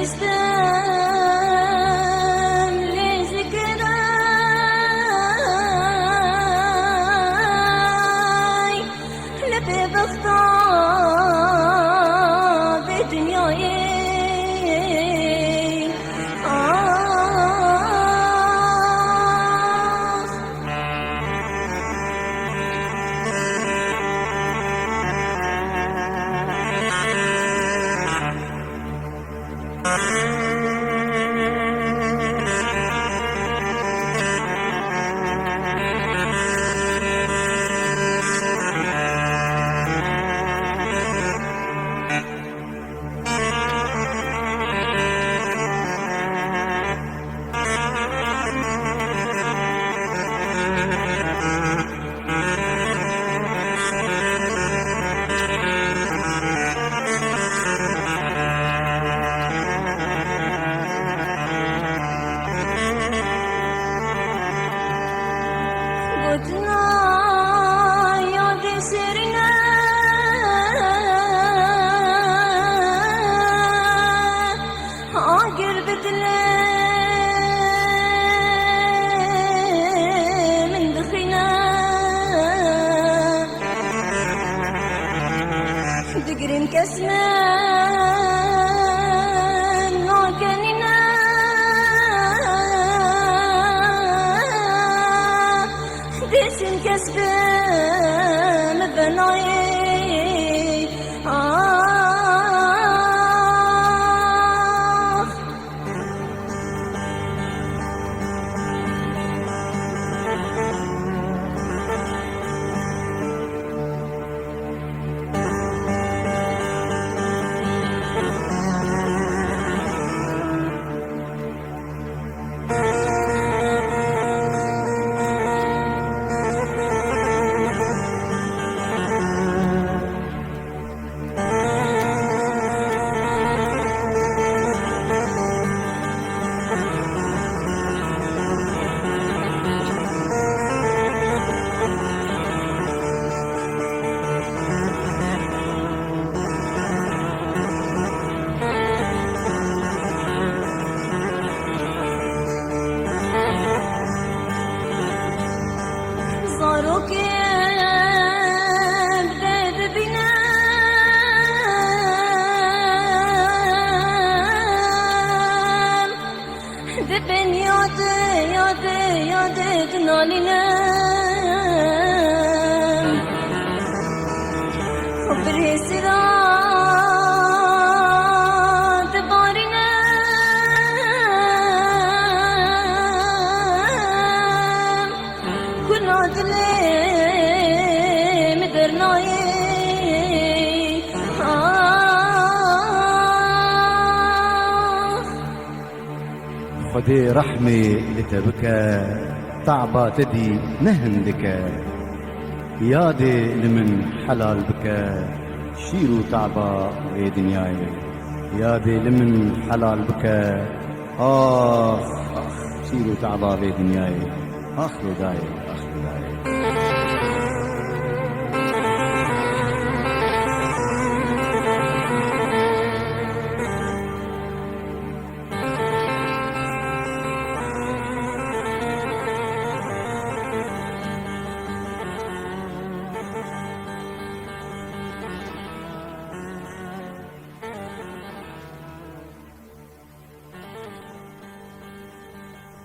فرستم لذكراي لبي بخطاب دنياي قلتنا يا دي سرنا عاقر بدلي من دخينا دقري مكسنا نوكننا ديسن كسب مبناي صاروك بدأت بنا دبن ياد دنالنا خبره سرات بارنا كل عدلي مدرناي خدي رحمي لتبكى تعبى تدي نهندك يادي لمن حلال بكى شيرو تعبى في دنياي يادي لمن حلال بكى آخ شيرو تعبى في دنياي آخ داي